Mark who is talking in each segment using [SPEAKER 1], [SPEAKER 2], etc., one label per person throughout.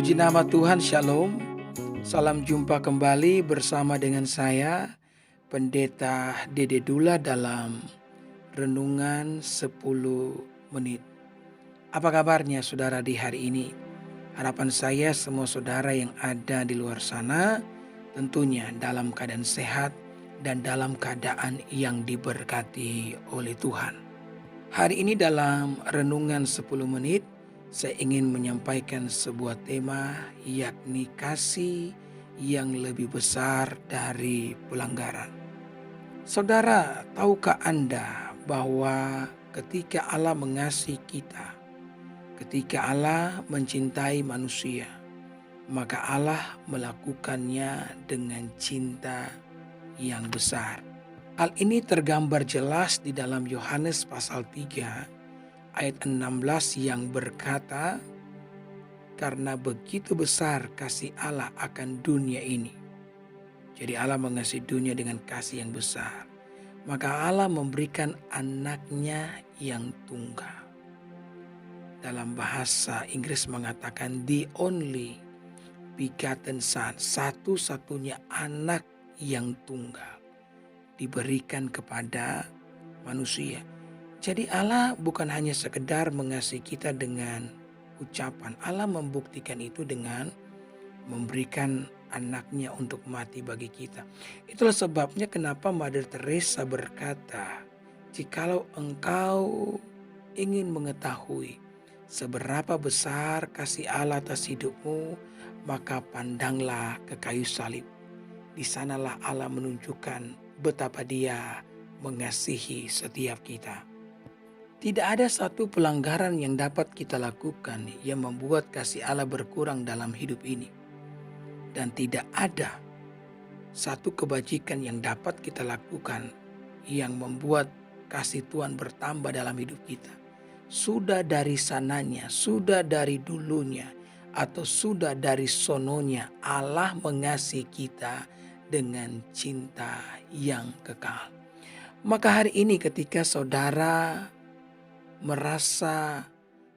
[SPEAKER 1] Puji nama Tuhan, Shalom. Salam jumpa kembali bersama dengan saya, Pendeta Dede Dula dalam Renungan 10 Menit. Apa kabarnya saudara di hari ini? Harapan saya semua saudara yang ada di luar sana tentunya dalam keadaan sehat dan dalam keadaan yang diberkati oleh Tuhan. Hari ini dalam Renungan 10 Menit, saya ingin menyampaikan sebuah tema, yakni kasih yang lebih besar dari pelanggaran. Saudara, tahukah Anda bahwa ketika Allah mengasihi kita, ketika Allah mencintai manusia, maka Allah melakukannya dengan cinta yang besar. Hal ini tergambar jelas di dalam Yohanes pasal 3 ayat 16 yang berkata, "Karena begitu besar kasih Allah akan dunia ini." Jadi Allah mengasihi dunia dengan kasih yang besar. Maka Allah memberikan anaknya yang tunggal. Dalam bahasa Inggris mengatakan the only begotten son, satu-satunya anak yang tunggal diberikan kepada manusia. Jadi Allah bukan hanya sekedar mengasihi kita dengan ucapan. Allah membuktikan itu dengan memberikan anaknya untuk mati bagi kita. Itulah sebabnya kenapa Mother Teresa berkata, "Jikalau engkau ingin mengetahui seberapa besar kasih Allah atas hidupmu, maka pandanglah ke kayu salib. Di sanalah Allah menunjukkan betapa Dia mengasihi setiap kita." Tidak ada satu pelanggaran yang dapat kita lakukan yang membuat kasih Allah berkurang dalam hidup ini. Dan tidak ada satu kebajikan yang dapat kita lakukan yang membuat kasih Tuhan bertambah dalam hidup kita. Sudah dari sananya, sudah dari dulunya, atau sudah dari sononya, Allah mengasihi kita dengan cinta yang kekal. Maka hari ini ketika saudara merasa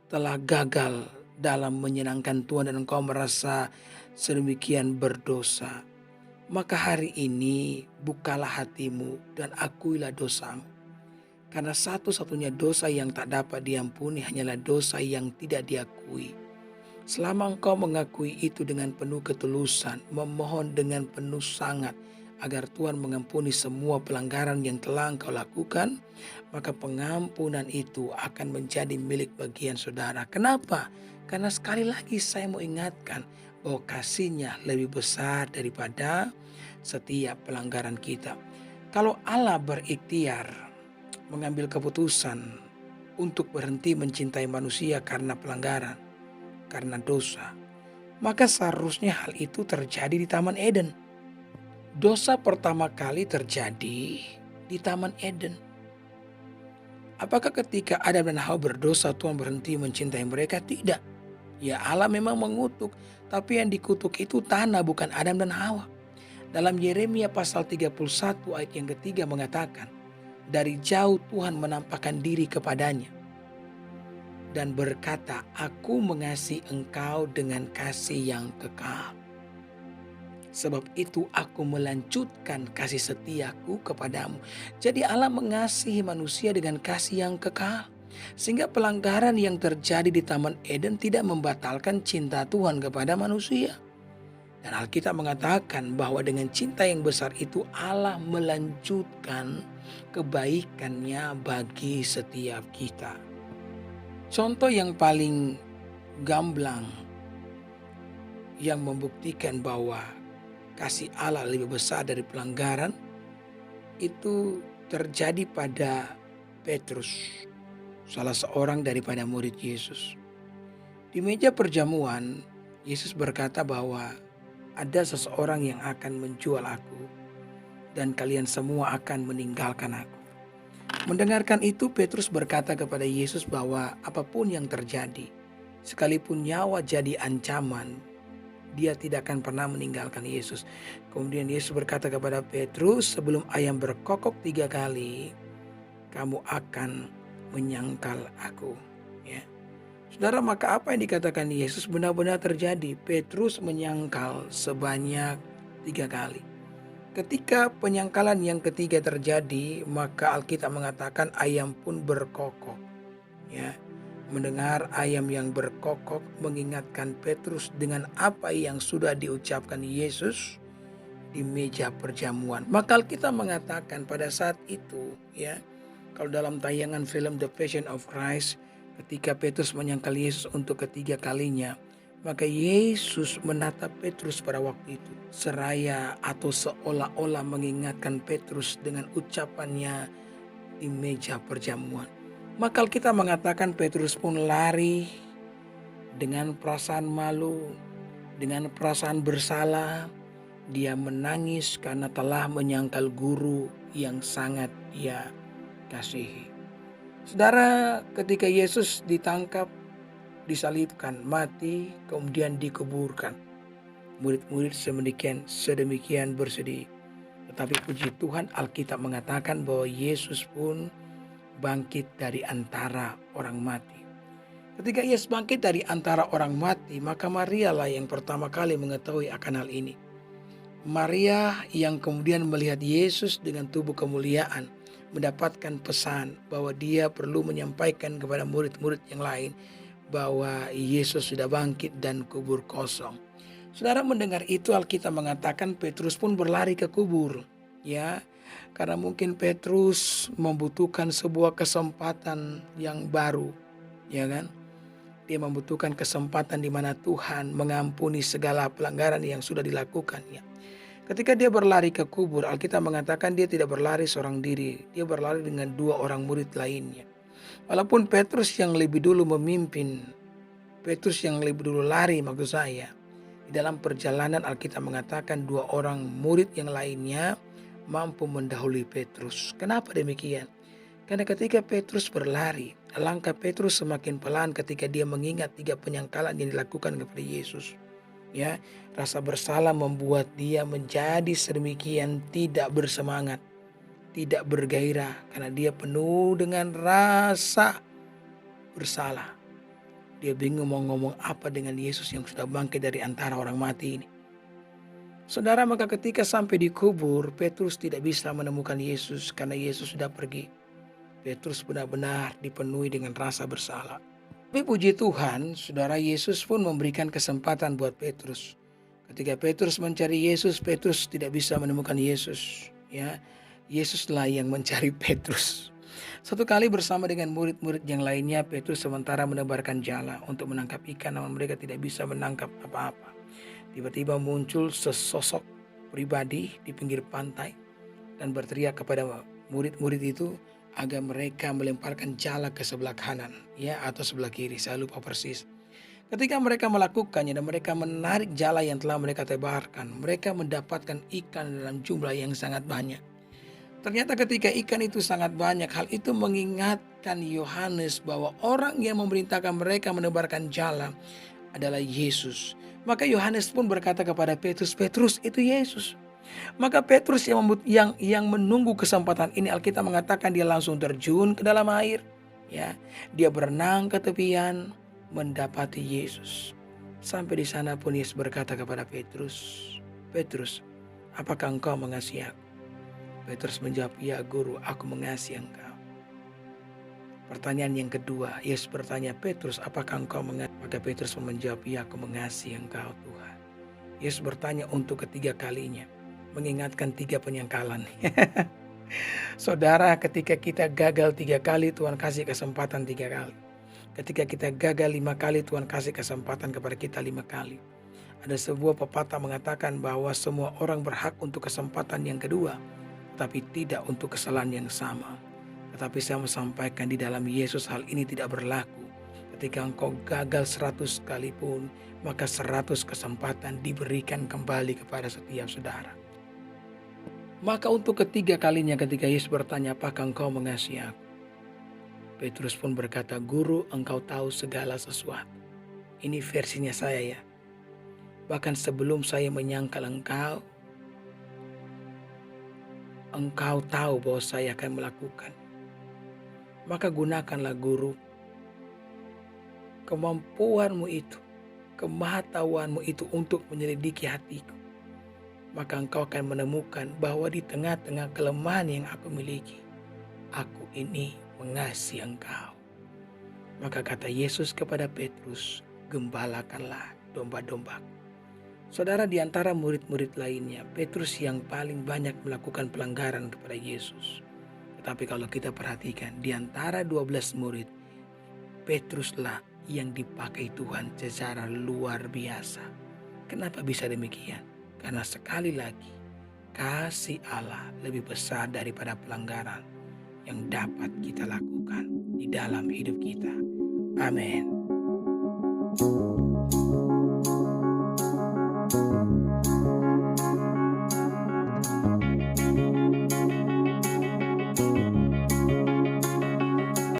[SPEAKER 1] telah gagal dalam menyenangkan Tuhan dan engkau merasa sedemikian berdosa, maka hari ini bukalah hatimu dan akuilah dosamu. Karena satu-satunya dosa yang tak dapat diampuni hanyalah dosa yang tidak diakui. Selama engkau mengakui itu dengan penuh ketulusan, memohon dengan penuh sangat agar Tuhan mengampuni semua pelanggaran yang telah engkau lakukan, maka pengampunan itu akan menjadi milik bagian saudara. Kenapa? Karena sekali lagi saya mau ingatkan bahwa kasih-Nya lebih besar daripada setiap pelanggaran kita. Kalau Allah berikhtiar mengambil keputusan untuk berhenti mencintai manusia karena pelanggaran, karena dosa, maka seharusnya hal itu terjadi di Taman Eden. Dosa pertama kali terjadi di Taman Eden. Apakah ketika Adam dan Hawa berdosa Tuhan berhenti mencintai mereka? Tidak. Ya, Allah memang mengutuk, tapi yang dikutuk itu tanah, bukan Adam dan Hawa. Dalam Yeremia pasal 31 ayat yang ketiga mengatakan, "Dari jauh Tuhan menampakkan diri kepadanya dan berkata, Aku mengasihi engkau dengan kasih yang kekal. Sebab itu aku melanjutkan kasih setiaku kepadamu." Jadi Allah mengasihi manusia dengan kasih yang kekal. Sehingga pelanggaran yang terjadi di Taman Eden tidak membatalkan cinta Tuhan kepada manusia. Dan Alkitab mengatakan bahwa dengan cinta yang besar itu Allah melanjutkan kebaikannya bagi setiap kita. Contoh yang paling gamblang yang membuktikan bahwa kasih Allah lebih besar dari pelanggaran itu terjadi pada Petrus, salah seorang daripada murid Yesus. Di meja perjamuan, Yesus berkata bahwa ada seseorang yang akan menjual aku dan kalian semua akan meninggalkan aku. Mendengarkan itu, Petrus berkata kepada Yesus bahwa apapun yang terjadi, sekalipun nyawa jadi ancaman, dia tidak akan pernah meninggalkan Yesus. Kemudian Yesus berkata kepada Petrus, "Sebelum ayam berkokok 3 kali, kamu akan menyangkal aku." Ya. Saudara, maka apa yang dikatakan Yesus benar-benar terjadi. Petrus menyangkal sebanyak 3 kali. Ketika penyangkalan yang ketiga terjadi, maka Alkitab mengatakan ayam pun berkokok. Ya, mendengar ayam yang berkokok mengingatkan Petrus dengan apa yang sudah diucapkan Yesus di meja perjamuan. Maka Alkitab mengatakan pada saat itu, ya, kalau dalam tayangan film The Passion of Christ, ketika Petrus menyangkal Yesus untuk ketiga kalinya, maka Yesus menatap Petrus pada waktu itu, seraya atau seolah-olah mengingatkan Petrus dengan ucapannya di meja perjamuan. Maka kita mengatakan Petrus pun lari dengan perasaan malu, dengan perasaan bersalah. Dia menangis karena telah menyangkal guru yang sangat dia kasihi. Saudara, ketika Yesus ditangkap, disalibkan, mati, kemudian dikuburkan, murid-murid sedemikian bersedih. Tetapi puji Tuhan, Alkitab mengatakan bahwa Yesus pun bangkit dari antara orang mati. Ketika Yesus bangkit dari antara orang mati, maka Maria lah yang pertama kali mengetahui akan hal ini. Maria yang kemudian melihat Yesus dengan tubuh kemuliaan, mendapatkan pesan bahwa dia perlu menyampaikan kepada murid-murid yang lain bahwa Yesus sudah bangkit dan kubur kosong. Saudara, mendengar itu Alkitab mengatakan Petrus pun berlari ke kubur, ya. Karena mungkin Petrus membutuhkan sebuah kesempatan yang baru, ya kan? Dia membutuhkan kesempatan di mana Tuhan mengampuni segala pelanggaran yang sudah dilakukannya. Ketika dia berlari ke kubur, Alkitab mengatakan dia tidak berlari seorang diri. Dia berlari dengan 2 orang murid lainnya. Walaupun Petrus yang lebih dulu memimpin, Petrus yang lebih dulu lari maksud saya. Di dalam perjalanan Alkitab mengatakan 2 orang murid yang lainnya mampu mendahului Petrus. Kenapa demikian? Karena ketika Petrus berlari, langkah Petrus semakin pelan ketika dia mengingat 3 penyangkalan yang dilakukan kepada Yesus. Ya, rasa bersalah membuat dia menjadi sedemikian tidak bersemangat, tidak bergairah karena dia penuh dengan rasa bersalah. Dia bingung mau ngomong apa dengan Yesus yang sudah bangkit dari antara orang mati ini. Saudara, maka ketika sampai di kubur, Petrus tidak bisa menemukan Yesus karena Yesus sudah pergi. Petrus benar-benar dipenuhi dengan rasa bersalah. Tapi puji Tuhan, saudara, Yesus pun memberikan kesempatan buat Petrus. Ketika Petrus mencari Yesus, Petrus tidak bisa menemukan Yesus. Ya, Yesuslah yang mencari Petrus. Satu kali bersama dengan murid-murid yang lainnya, Petrus sementara menebarkan jala untuk menangkap ikan, namun mereka tidak bisa menangkap apa-apa. Tiba-tiba muncul sesosok pribadi di pinggir pantai dan berteriak kepada murid-murid itu agar mereka melemparkan jala ke sebelah kanan, ya, atau sebelah kiri, saya lupa persis. Ketika mereka melakukannya dan mereka menarik jala yang telah mereka tebarkan, mereka mendapatkan ikan dalam jumlah yang sangat banyak. Ternyata ketika ikan itu sangat banyak, hal itu mengingatkan Yohanes bahwa orang yang memerintahkan mereka menebarkan jala adalah Yesus. Maka Yohanes pun berkata kepada Petrus, "Petrus, itu Yesus." Maka Petrus yang menunggu kesempatan ini, Alkitab mengatakan dia langsung terjun ke dalam air, ya. Dia berenang ke tepian mendapati Yesus. Sampai di sana pun Yesus berkata kepada Petrus, "Petrus, apakah engkau mengasihi aku?" Petrus menjawab, "Ya Guru, aku mengasihi engkau." Pertanyaan yang kedua, Yesus bertanya, "Petrus, apakah engkau mengasihi?" Maka Petrus menjawab, "Ya, aku mengasihi engkau Tuhan." Yesus bertanya untuk ketiga kalinya, mengingatkan 3 penyangkalan. Saudara, ketika kita gagal 3 kali, Tuhan kasih kesempatan 3 kali. Ketika kita gagal 5 kali, Tuhan kasih kesempatan kepada kita 5 kali. Ada sebuah pepatah mengatakan bahwa semua orang berhak untuk kesempatan yang kedua, tapi tidak untuk kesalahan yang sama. Tetapi saya mau sampaikan di dalam Yesus hal ini tidak berlaku. Ketika engkau gagal 100 kali pun, maka 100 kesempatan diberikan kembali kepada setiap saudara. Maka untuk ketiga kalinya ketika Yesus bertanya, "Apakah engkau mengasihi aku?" Petrus pun berkata, "Guru, engkau tahu segala sesuatu." Ini versinya saya, ya. "Bahkan sebelum saya menyangkal engkau tahu bahwa saya akan melakukan. Maka gunakanlah Guru kemampuanmu itu, kemahatauanmu itu untuk menyelidiki hatiku, maka engkau akan menemukan bahwa di tengah-tengah kelemahan yang aku miliki, aku ini mengasihi engkau. Maka kata Yesus kepada Petrus, gembalakanlah domba-dombaku. Saudara, di antara murid-murid lainnya, Petrus yang paling banyak melakukan pelanggaran kepada Yesus. Tetapi kalau kita perhatikan, di antara 12 murid, Petruslah yang dipakai Tuhan secara luar biasa. Kenapa bisa demikian? Karena sekali lagi, kasih Allah lebih besar daripada pelanggaran yang dapat kita lakukan di dalam hidup kita. Amin.